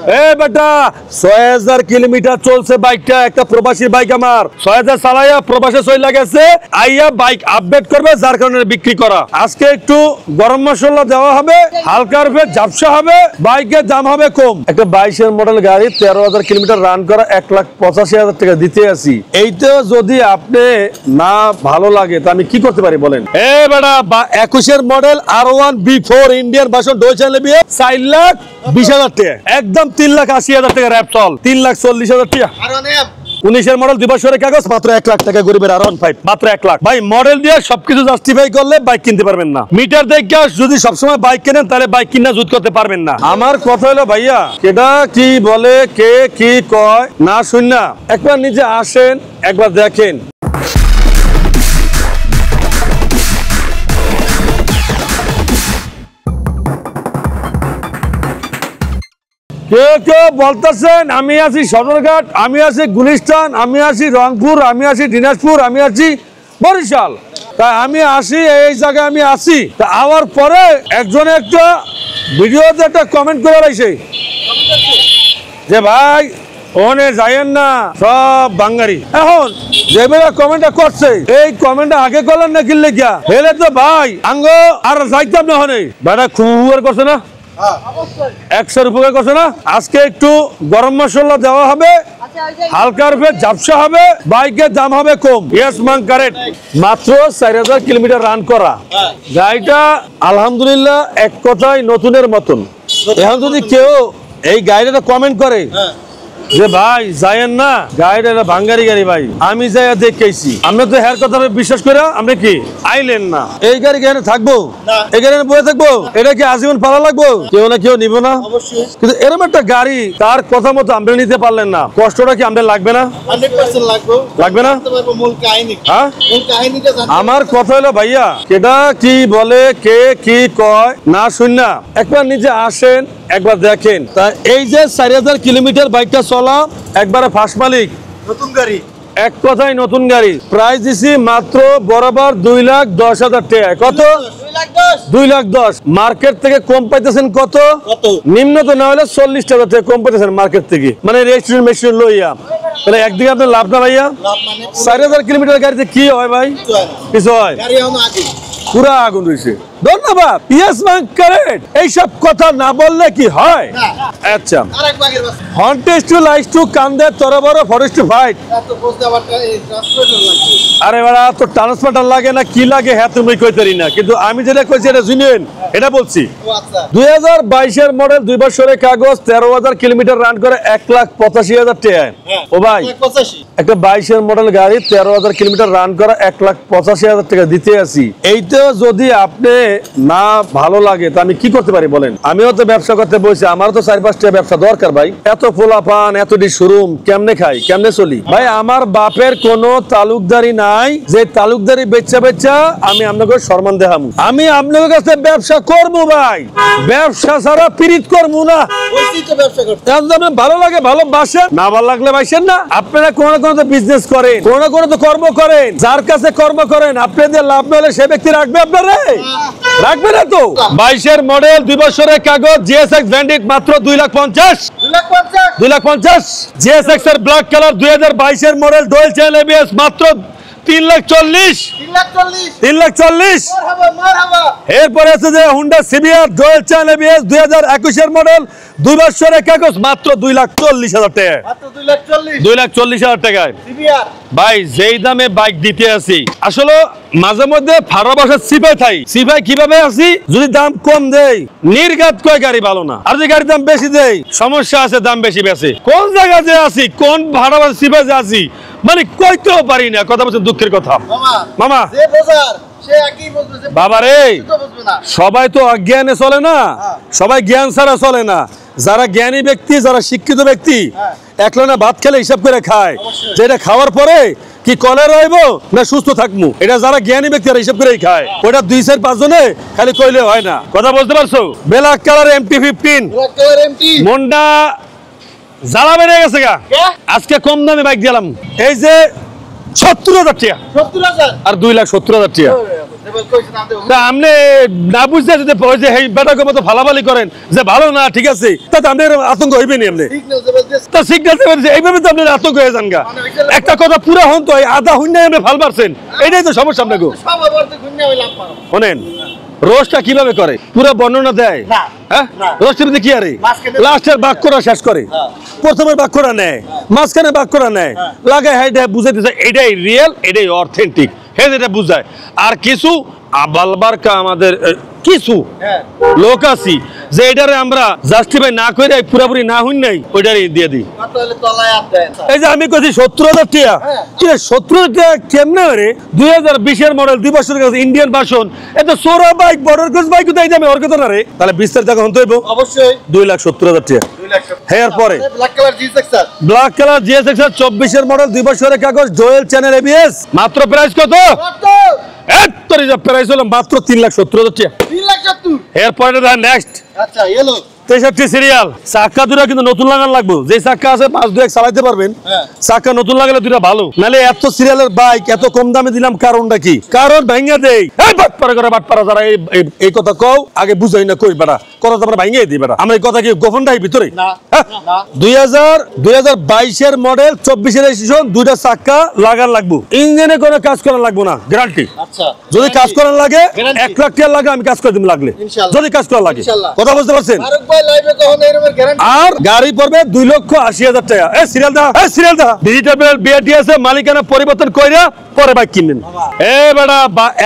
এ বেটা ৬০০০ কিলোমিটার চলছে বাইকটা, একটা প্রবাসী বাইক আমার ৬০০০ চালাইয়া প্রবাসে চলে গেছে, আইয়া বাইক আপডেট করবে, যার কারণে বিক্রি করা। আজকে একটু গরম মশলা দেওয়া হবে, হালকা রূপে ঝাপসা হবে, বাইকের দাম হবে কম। একটা ২২-এর মডেল গাড়ি ১৩০০০ কিলোমিটার রান করা ১,৮৫,০০০ টাকা দিতে আসি। এইটা যদি আপনি না ভালো লাগে তা আমি কি করতে পারি বলেন? এ বেটা ২১-এর model R1 B4 Indian version Deutschland লেবিয়ে ৪,২০,০০০ টাকা, একদম ৩,৮০,০০০ টাকা র্যাপসল ৩,৪০,০০০ টাকা। ১৯-এর মডেল ২ বছরের কাগজ, মাত্র ১,০০,০০০ টাকা গরিবের R1 5, মাত্র ১,০০,০০০। ভাই মডেল দিয়ে সবকিছু জাস্টিফাই করলে বাইক কিনতে পারবেন না। মিটার দেখে যদি সবসময় বাইক কেনেন তাহলে বাইক কিনা জুত করতে পারবেন না। আমার কথা হলো ভাইয়া, কেডা কি বলে, কে কি কয় না শুন না, একবার নিজে আসেন, একবার দেখেন। কেউ কেউ বলতেছেন আমি আছি সদরঘাট, আমি আছি গুলিস্তান, আমি আছি রংপুর, আমি আছি দিনাজপুর, আমি আছি বরিশাল। তাই আমি আসি এই জায়গায়, আমি আসি তা আওয়ার পরে একজনে একটা ভিডিওতে একটা কমেন্ট করে রাখছে যে ভাই ওনে যাইয়েন না, সব বাঙালি। এখন যেভাবে কমেন্টটা করছে, এই কমেন্টটা আগে করলেন না কিনলে গিয়া হেলে তো ভাই আঙ্গ আর যাইতাম না হনে বেটা খুব করছে না, ১০০ উপকার করছে না। আজকে একটু গরম মশলা দেওয়া হবে, হালকা রূপে ঝাপসা হবে, বাইকের দাম হবে কম। ইয়েস মান কারেক্ট। মাত্র ৪০০০ কিলোমিটার রান করা গাড়িটা আলহামদুলিল্লাহ এক কথায় নতুনের মতন। এখন যদি কেউ এই গাড়িটা কমেন্ট করে যে ভাই যাইয়েন না, গাড়িটা ভাঙ্গারি গাড়ি, ভাই আমি যাই দেখেছি, আমরা তো হের কথা বিশ্বাস করে আমরা কি আইলেন না, এই গাড়ি এখানে থাকবো, এই গাড়ি বয়ে থাকবো, এটা কি আজীবন পালা লাগবো? কেউ না কেউ নিব না, কিন্তু এরকম একটা গাড়ি তার কথা মতো আমরা নিতে পারলেন না, কষ্টটা কি আমাদের লাগবে না? 100% লাগবে না? হ্যাঁ, আমার কথা হলো ভাইয়া, কেডা কি বলে, কে কি কয় না শুন না, একবার নিজে আসেন, একবার দেখেন। তা এই যে ৪০০০ কিলোমিটার বাইকটা চলা একবারে ফার্স্ট মালিক, নতুন গাড়ি, এক কথায় নতুন গাড়ি। প্রাইস দিছি মাত্র বরাবর ২,১০,০০০ টাকা। কত? ২,১০,০০০। মার্কেট থেকে কম পাইতেছেন কত? নিম্ন তো না হলে ৪০,০০০ টাকা কম পাইতেছেন মার্কেট থেকে, মানে রেজিস্ট্রেশন মেশিন লইয়া। তাহলে একদিকে আপনার লাভ না ভাইয়া? ৪০০০ কিলোমিটার গাড়িতে কি হয় ভাই? কিছু হয়? পুরা আগুন রয়েছে। ধন্যবাদ। Yes man correct. এইসব কথা না বললে কি হয়? আচ্ছা, হন্টেস টু লাইস টু কান্দে তোর বড় ফরেস্ট টু ফাইট। আরে বাড়া তো ট্রান্সফার্টার লাগে না কি লাগে হ্যাঁ তুমি কইতারি না, কিন্তু আমি যেটা কইছি এটা জুনিয়ন, এটা বলছি। ২০২২-এর মডেল ২ বছরের কাগজ ১৩০০০ কিলোমিটার রান করে ১,৮৫,০০০ টাকা। ও ভাই একটা ২২-এর মডেল গাড়ি ১৩০০০ কিলোমিটার রান করা ১,৮৫,০০০ টাকা দিতে আসি। এইটা যদি আপনি না ভালো লাগে তা আমি কি করতে পারি বলেন? আমিও তো ব্যবসা করতে বসে, আমারও তো ৪-৫টা ব্যবসা দরকার ভাই। এত পোলাপান, এতটি শোরুম, কেমনে খাই, কেমনে চলি ভাই? আমার বাপের কোনো তালুকদারি নাই যে তালুকদারি বেচা বেচা আমি আপনাকে সম্মান দেখাবো। আমি আপনাদের কাছে ব্যবসা করবো ভাই, ব্যবসা ছাড়া পিরিত করবো না। ভালো লাগে ভালোবাসেন, না ভালো লাগলে বাইসেন না। আপনারা কোনো না কোনো বিজনেস করেন, কোনো না কোনো তো কর্ম করেন, যার কাছে কর্ম করেন আপনাদের লাভ না হলে সে ব্যক্তি রাখবে আপনারা? রাখবে না তো। ২২-এর মডেল ২ বছরের কাগজ GSX ব্যান্ডিট মাত্র ২,৫০,০০০। GSX এর ব্ল্যাক কালার ২০২২-এর মডেল ডুয়াল চ্যানেল ABS মাত্র ৩,৪০,০০০। এরপরে আছে যে Honda CBR dual channel ABS ২০২১-এর মডেল ২ বছরের কাগজ মাত্র ২,৪০,০০০ টাকা। ২,৪০,০০০ টাকায় ভাই যেই দামে বাইক দিতে আসি, আসলে মাঝে মধ্যে ফারা বাসার সিপাই থাই, সিপাই কিভাবে আসি যদি দাম কম দেয় নির্ঘাত কয় গাড়ি ভালো না, আর যদি গাড়ির দাম বেশি দেয় সমস্যা আছে, দাম বেশি বেশি। কোন জায়গায় যে আসি, কোন ভাড়া বাসার সিপাই যে আসি মানে কইতেও পারি না। কথা বলছেন দুঃখের কথা মামা। বাবা রে, সবাই তো অজ্ঞানে চলে না, সবাই জ্ঞান ছাড়া চলে না। যারা জ্ঞানী ব্যক্তি, যারা শিক্ষিত ব্যক্তি একলা ভাত খেলে হিসাব করে খায়, যেটা খাওয়ার পরে কি কলে রইব না সুস্থ থাকবো, এটা যারা জ্ঞানী ব্যক্তি হিসাব করেই খায়। ওটা ২-৪-৫ জনে খালি কইলে হয় না। কথা বলতে পারছো? ব্ল্যাক কালার MT-15 মন্ডা জ্বালা বেড়ে গেছে গা, আজকে কম দামে বাইক দিলাম। এই যে ৭০,০০০ টাকা আর ২,৭০,০০০ টাকা। তা আপনি না বুঝতে যদি ওই যে এই বেটাকে মতো ফালাফালি করেন যে ভালো না ঠিক আছে তাতে আপনার আতঙ্ক হইবে নি আপনি তা সিগন্যাল দেবেন যে এইভাবে তো আপনার আতঙ্ক হয়ে যান গা একটা কথা পুরা হন তো আধা হুন্না আপনি ফাল পারছেন এটাই তো সমস্যা আপনাকে শোনেন রোস্টটা কিভাবে করে পুরো বর্ণনা দেয় হ্যাঁ রোস্টের মধ্যে কি আরে লাস্টের বাক্যটা শেষ করে প্রথমের বাক্যটা নেয় মাঝখানে বাক্যটা নেয় লাগায় হ্যাঁ বুঝাই দিচ্ছে এটাই রিয়েল এটাই অথেন্টিক হ্যাঁ এটা বুঝায় আর কিছু আবালবারকা আমাদের কিছু লোক আছি যে এটারে আমরা জাস্টিফাই না করে পুরাপুরি না হই নাই ওইটারে দিয়ে দিই এই যে আমি কইছি 70,000 টাকা কি 70,000 টাকা কেমনে রে 2020 মডেল 2 বছরের কাছে ইন্ডিয়ান ভার্সন এত সোরা বাইক বর্ডার ক্রস বাইক কোথায় যাবে ওর কথা না রে তাহলে 20 টাকা হন তো হইব অবশ্যই 2,70,000 টাকা এর পরে ব্ল্যাক কালার জিএসএক্স 24 এর মডেল 2 বছরের কাগজ ডুয়াল চ্যানেল এবিএস মাত্র প্রাইস কত এত্তরি যা প্রাইস হলো মাত্র 3,70,000 টাকা 3,70,000 এরপরে নেক্সট আচ্ছা ইয়েলো 63 সিরিয়াল চাকা দুটো কিন্তু নতুন লাগানো লাগবে যে চাকা আছে 5-2 চালাতে পারবেন চাকা নতুন লাগালে দুটো ভালো নালে এত সিরিয়ালের বাইক এত কম দামে দিলাম কারণটা কি কারণ ভাঙিয়ে দেই এই বাটপাড়া করে বাটপাড়া যারা এই কথা কও আগে বুঝাই না কই বেটা কথা তো আমরা ভাঙিয়ে দিই বেটা আমরা এই কথা কি গোপনটাই ভিতরে না 2022 এর মডেল 24 এর রেজিস্ট্রেশন দুইটা চাকা লাগান লাগবে ইঞ্জিনে কোনো কাজ করা লাগবে না গ্যারান্টি আচ্ছা যদি কাজ করা লাগে 1 লাখ টাকা লাগে আমি কাজ করে দিম লাগলে যদি কাজ করা লাগে কথা বুঝতে পারছেন আর গাড়ি পড়বে 2,80,000 টাকা এই সিরিয়াল দা ডিজিটাল বিআরটিএস এর মালিকানা পরিবর্তন কইরা পরে বাইক কিনবেন এ বেটা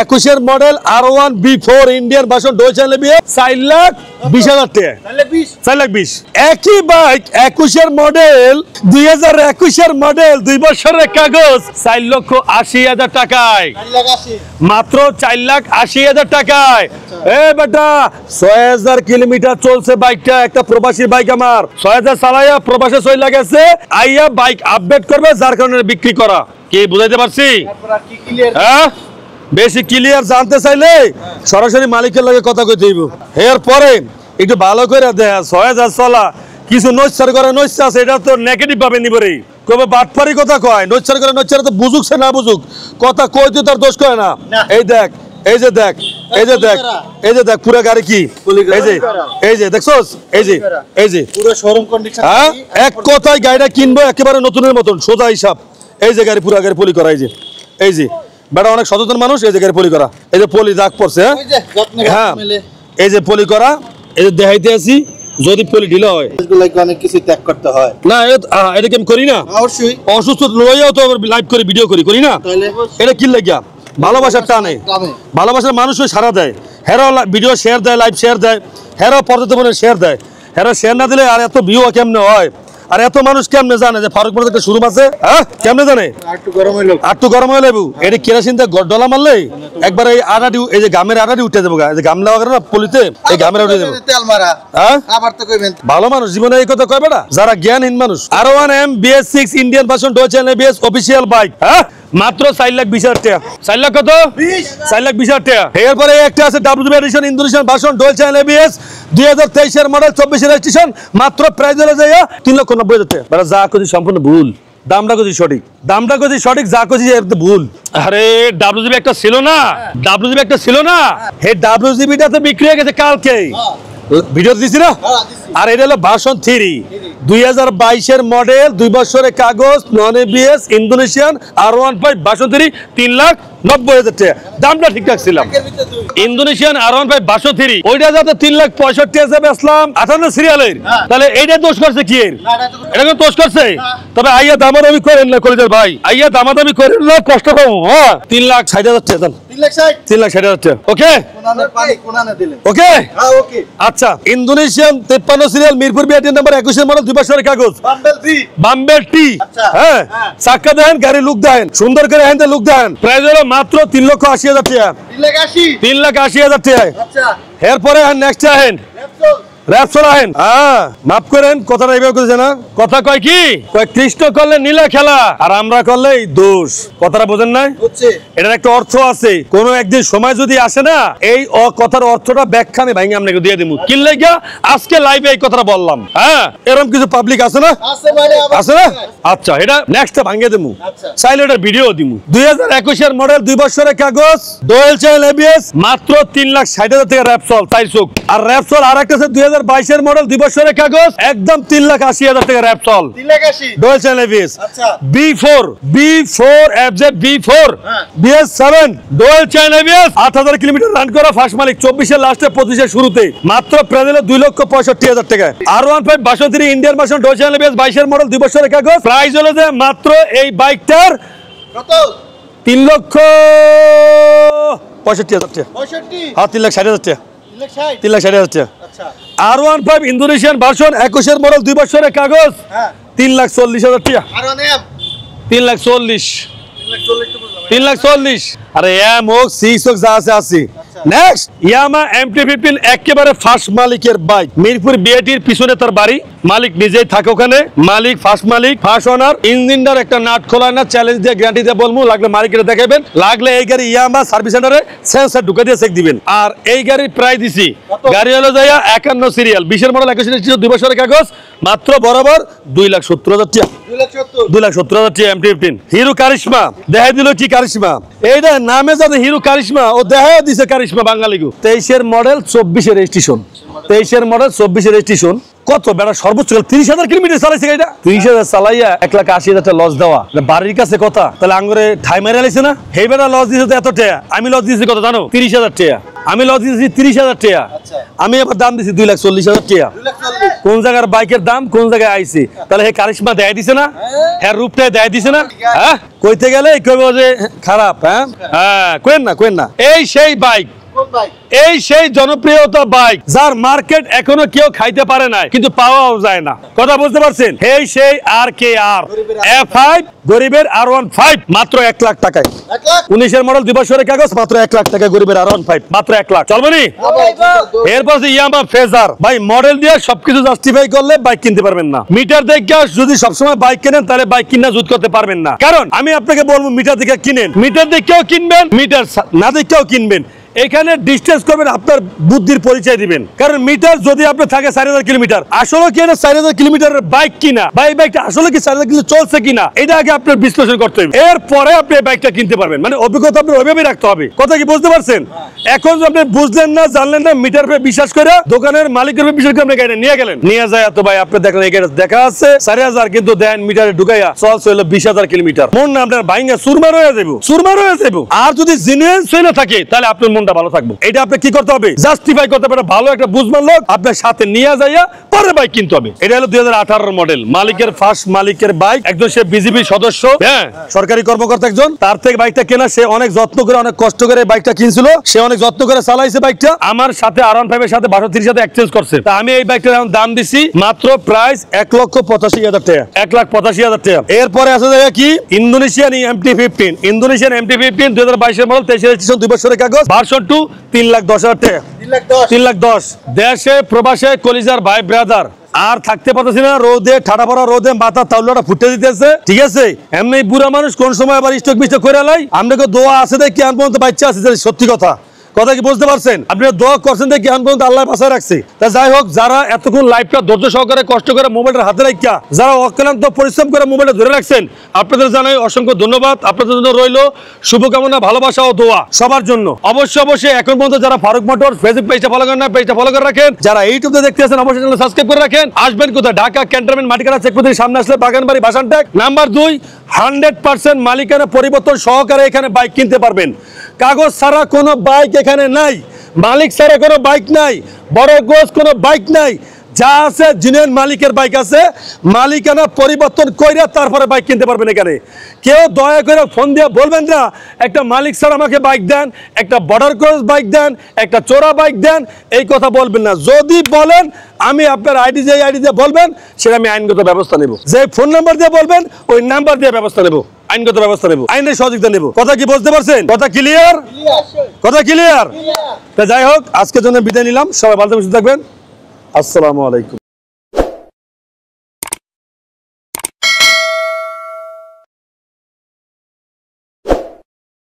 21 এর model R1 B4 Indian version dual channel BA 4,20,000 টাকা 4,20,000 একই বাইক 21 এর মডেল 2021 এর মডেল 2 বছরের কাগজ 4,80,000 টাকায় মাত্র 4,80,000 টাকায় এ বেটা 6,000 কিলোমিটার চলছে বাইকটা একটা প্রবাসী বাইক আমার 6,000 চালায়া প্রবাসে চলে গেছে আইয়া বাইক আপডেট করবে যার কারণে বিক্রি করা কি বুঝাইতে পারছি হ্যাঁ বেশি ক্লিয়ার জানতে চাইলে সরাসরি মালিকের লগে কথা কইতে হইব এরপরে একটু ভালো করে দেয়া 6,000 চলা কিছু নৈচ্ছার করে নৈচ্ছা আছে এটা তো নেগেটিভ ভাবে নিব রে কবে বাটপারি কথা কয় নৈচ্ছার করে নৈচ্ছার তো বুঝুকছে না বুঝুক কথা কইতে তার দোষ কয় না এই দেখ এই যে দেখ পুরো গাড়ি কি এই যে দেখছস এই যে পুরো শোরুম কন্ডিশন হ্যাঁ এক কথায় গাড়িটা কিনবো একেবারে নতুনের মতন সোজা হিসাব এই যে গাড়ি পুরো গাড়ি পলি করা এই যে বেটা অনেক সচেতন মানুষ এই যে গাড়ি পলি করা এই যে পলি দাগ পড়ছে হ্যাঁ এই যে পলি করা এই যে দেখাইতে আসি যদি পলি ঢিলা হয় এগুলোকে অনেক কিছু ত্যাগ করতে হয় না এটা কি আমি করি না অবশ্যই অসুস্থ লইয়াও তো লাইভ করে ভিডিও করি না এটা কি লাগিয়া ভালোবাসার টানে ভালোবাসার মানুষও সারা দেয় হেরাও ভিডিও শেয়ার দেয় লাইভ শেয়ার দেয় হেরাও পর্যটনের শেয়ার দেয় হেরা শেয়ার না দিলে আর এত ভিউ কেমনে হয় আর এত মানুষ কেমনে জানে যে ফারুক মোড়ে একটা শোরুম আছে হ্যাঁ কেমনে জানে একটু গরম হয়ে লেবু এটা কেরাসিন ডলা মারলে একবার এই আড়াটি এই যে গামের আড়াটি উঠে যাবো এই যে গাম লাগা না পলিতে এই গামের উঠে যাবো হ্যাঁ ভালো মানুষ জীবনে এই কথা কইবে না যারা জ্ঞানহীন মানুষ R1M BS6 Indian version dual channel ABS official bike হ্যাঁ মাত্র 4,20,000 টাকা 4 লাখ কত 4,20,000 টাকা এরপরে একটা আছে WB addition Indonesian version dual channel ABS 2023 এর মডেল 24 এর রেজিস্ট্রেশন মাত্র প্রাইস হলো যায় 3,90,000 টাকা বড় যা কইছি সম্পূর্ণ ভুল দামটা কইছি সঠিক যা কইছি এর ভুল আরে WB একটা ছিল না হে WBটা তো বিক্রি হয়ে গেছে কালকে ভিডিও দিছি না আর এটা হলো ভার্সন 3 2022 এর মডেল 2 বছরের কাগজ non ABS Indonesian R15 version 3 3,90,000 টাকা দামটা ঠিকঠাক ছিল ইন্দোনেশিয়ান R15 ভার্সন 3 ওইটা যাতে 3,65,000 বেচলাম 58 সিরিয়ালের তাহলে এইটা দোষ করছে কি এর এটা কোন দোষ করছে তবে আইয়া দামাদামি করেন না কলেজের ভাই আইয়া দামাদামি করেন না কষ্ট কম হ্যাঁ 3,60,000 টাকা দেন 3,60,000 টাকা ওকে ওকে ওকে আচ্ছা Indonesian 53 serial Mirpur BRT number 21 এর মডেল 2 বছরের কাগজ বাম্বেল টি হ্যাঁ চাকা দেন গাড়ি লুক দেন সুন্দর করে হ্যান্ডেল লুক দেন প্রাইস হলো মাত্র 3,80,000 টাকা 3,80,000 টাকা আচ্ছা এরপরে নেক্সট আহেন র্যাপসল আহেন মাফ করেন কথাটা এইভাবে করেছে না কথা কয় কি কয় কৃষ্ণ করলে নীলা খেলা আর আমরা করলে দোষ কথাটা বোঝেন নাই এটার একটা অর্থ আছে কোন একদিন সময় যদি আসে না এই কথার অর্থটা ব্যাখ্যা আমি ভাঙে আপনাকে দিয়ে দিব কি লাগা আজকে লাইভে এই কথাটা বললাম এরকম কিছু পাবলিক আছে না আছে না আচ্ছা এটা নেক্সট ভাঙিয়ে দেবো চাইলে এটার ভিডিও দিব 2021 এর মডেল 2 বছরের কাগজ ডুয়াল চ্যানেল এবিএস মাত্র 3,60,000 টাকা র্যাপসল 4 চোখ আর র্যাপসল আরেকটা আছে 2022 এর মডেল 2 বছরের কাগজ একদম 3,80,000 টাকা র্যাপসল 3,80 ডুয়াল চ্যানেল এবিএস আচ্ছা B4 FZ B4 BS7 dual channel ABS 8,000 kilometre run করা ফার্স্ট মালিক 24 এর লাস্টে 25 এর শুরুতে মাত্র প্রাইজে 2,65,000 টাকা R15 22 Indian version dual channel ABS 22 এর মডেল 2 বছরের কাগজ প্রাইস হলো যে মাত্র এই বাইকটার কত 3,65,000 টাকা 65 হ্যাঁ 3,60,000 টাকা 3,60,000 টাকা আচ্ছা R15 ইন্দোনেশিয়ান ভার্সন 21 এর মডেল 2 বছরের কাগজ হ্যাঁ 3,40,000 টাকা R1M 3,40,000 3,40,000 আরে এম হোক 6 হোক যা আছে আছে নেক্সট ইয়ামা MT-15 একেবারে ফার্স্ট মালিকের বাইক মিরপুর বিআইটির পিছনে তার বাড়ি মালিক নিজেই থাকে ওখানে মালিক ফার্স্ট ওনার ইঞ্জিনটার একটা নাট খোলা না চ্যালেঞ্জ দিয়ে গ্যারান্টি দিয়ে বলবো লাগলে মালিকের দেখাবেন লাগলে এই গাড়ি ইয়ামা সার্ভিস সেন্টারে সেন্সর ঢুকে দিয়ে চেক দিবেন আর এই গাড়ির প্রাইস দিছি গাড়ি হলো যাইয়া 51 সিরিয়াল 20 এর মডেল 21 এর 2 বছরের কাগজ মাত্র বরাবর 2,70,000 টাকা 2,70,000 টাকা MT-15 হিরো কারিশমা দেখাই দিল কি কারিশমা এইটা নামে যাতে হিরো কারিশমা ও দেখাই দিছে কারিশমা বাঙালিগো 23 এর মডেল 24 এর রেজিস্ট্রেশন 23 এর মডেল 24 এর রেজিস্ট্রেশন কত বেড়া সর্বোচ্চ 30,000 কিলোমিটার চালাইছে গাড়িটা 30,000 চালাইয়া 1,80,000 টাকা লস দেওয়া বাড়ির কাছে কথা তাহলে আঙ্গুরে ঠাই মেরে লাইছে না এই বেড়া লস দিয়েছে তো এত টাকা আমি লস দিয়েছি কত জানো 30,000 টাকা আমি লস দিয়েছি 30,000 টাকা আমি আবার দাম দিছি 2,40,000 টাকা কোন জায়গার বাইকের দাম কোন জায়গায় আইছি তাহলে হে কারিশমা দেয় দিছে না হ্যাঁ রূপটা দেয় দিছে না হ্যাঁ কইতে গেলে কইবো যে খারাপ হ্যাঁ কোয়েন না এই সেই বাইক এই সেই জনপ্রিয়তা বাইক যার মার্কেট এখনো কেউ খাইতে পারে না কিন্তু পাওয়াও যায় না কথা বুঝতে পারছেন এই সেই RKR F5 গরিবের R15 মাত্র 1 লাখ টাকায় 19 এর মডেল 2 বছরের কাগজ মাত্র 1 লাখ টাকা গরিবের R15 মাত্র 1 লাখ চলবে নি এরপর যে ইয়ামা ফেজার ভাই মডেল দিয়ে সবকিছু জাস্টিফাই করলে বাইক কিনতে পারবেন না মিটার দেখে যদি সবসময় বাইক কেনেন তাহলে বাইক কিনা জুত করতে পারবেন না কারণ আমি আপনাকে বলবো মিটার দেখে কিনেন মিটার দেখেও কিনবেন মিটার না দেখেও কিনবেন এখানে ডিসটেন্স করবেন আপনার বুদ্ধির পরিচয় দিবেন কারণ মিটার যদি আপনি থাকে 4,000 কিলোমিটার আসলে কি না 4,000 কিলোমিটারের বাইক কিনা বা এই বাইকটা আসলে কি 4,000 কিলো চলছে কিনা এটা আগে আপনার বিশ্লেষণ করতে হবে এরপরে আপনি এই বাইকটা কিনতে পারবেন মানে অভিজ্ঞতা আপনার ওইভাবেই রাখতে হবে কথা কি বুঝতে পারছেন এখন যদি আপনি বুঝলেন না জানলেন না মিটার পে বিশ্বাস করে দোকানের মালিকের উপর বিশ্বাস করে আপনি গাড়ি নিয়ে গেলেন নিয়ে যায় তো ভাই আপনি দেখলেন এই গাড়ি দেখা আছে 4,000 কিন্তু দেন মিটারে ঢুকাইয়া চলছে হলো 20,000 কিলোমিটার মন না আপনার ভাইঙ্গা সুরমার হয়ে যাবো আর যদি জেনুইন সইনা থাকে তাহলে আপনার মনটা ভালো থাকবে এটা আপনি কি করতে হবে জাস্টিফাই করতে পারে ভালো একটা বুঝমান লোক আপনার সাথে নিয়ে যাইয়া পরে বাইক কিনতে হবে এটা হলো 2018 মডেল মালিকের ফার্স্ট মালিকের বাইক একজন সে বিজেপি সদস্য হ্যাঁ সরকারি কর্মকর্তা একজন তার থেকে বাইকটা কেনা সে অনেক যত্ন করে অনেক কষ্ট করে বাইকটা কিনছিল সে অনেক যত্ন করে চালাইছে বাইকটা আমার সাথে R15 এর সাথে 62 সাথে এক্সচেঞ্জ করছে তা আমি এই বাইকটার এখন দাম দিছি মাত্র প্রাইস 1,85,000 টাকা 1,85,000 টাকা এরপরে আছে জায়গা কি ইন্দোনেশিয়ান MT-15 ইন্দোনেশিয়ান MT-15 2022 এর মডেল 23 রেজিস্ট্রেশন 2 বছরের কাগজ ভার্সন 2 3,10,000 টাকা 3,10,000 দেশে প্রবাসে কলিজার ভাই ব্রাদার আর থাকতে পারতেছি না রোদে ঠাডা পড়া রোদে মাথা তাউলাটা ফুটে দিতেছে ঠিক আছে এমনি বুড়া মানুষ কোন সময় আবার স্টক মিস্টক করে লাই আপনাকে দোয়া আছে দেখি আন পর্যন্ত বাচ্চা আছে সত্যি কথা কি বুঝতে পারছেন আপনি দোয়া করছেন দেখি আন পর্যন্ত আল্লাহ বাঁচায় রাখছে তা যাই হোক যারা এতক্ষণ লাইফটা ধৈর্য সহকারে কষ্ট করে মোবাইলটা হাতে রাখিয়া যারা অক্লান্ত পরিশ্রম করে মোবাইলটা ধরে রাখছেন আপনাদের জানাই অসংখ্য ধন্যবাদ আপনাদের জন্য রইলো শুভকামনা ভালোবাসা ও দোয়া সবার জন্য অবশ্যই এখন পর্যন্ত যারা ফারুক মোটরস ফেসবুক পেজটা ফলো করেন না পেজটা ফলো করে রাখেন যারা ইউটিউবে দেখতে আছেন অবশ্যই চ্যানেল সাবস্ক্রাইব করে রাখেন আসবেন কোথায় ঢাকা ক্যান্টনমেন্ট মাটিকাটা চেকপোস্টের সামনে আসলে বাগানবাড়ি ভাসানটেক নাম্বার 2 100% মালিকানা পরিবর্তন সহকারে এখানে বাইক কিনতে পারবেন কাগজ ছাড়া কোনো বাইক এখানে নাই মালিক ছাড়া কোনো বাইক নাই বড় গোছ কোনো বাইক নাই যা আছে জেনুইন মালিকের বাইক আছে মালিকানা পরিবর্তন কইরা তারপরে বাইক কিনতে পারবেন এখানে কেউ দয়া করে ফোন দিয়ে বলবেন না একটা মালিক স্যার আমাকে বাইক দেন একটা বর্ডার ক্রস বাইক দেন একটা চোরা বাইক দেন এই কথা বলবেন না যদি বলেন আমি আপনার আইডি দিয়ে বলবেন সেটা আমি আইনগত ব্যবস্থা নেব যে ফোন নাম্বার দিয়ে বলবেন ওই নাম্বার দিয়ে ব্যবস্থা নেব আইনগত ব্যবস্থা নেব আইনের সহযোগিতা নেব কথা কি বুঝতে পারছেন কথা ক্লিয়ার তা যাই হোক আজকের জন্য বিদায় নিলাম সবাই ভালো থাকবেন আসসালামু আলাইকুম।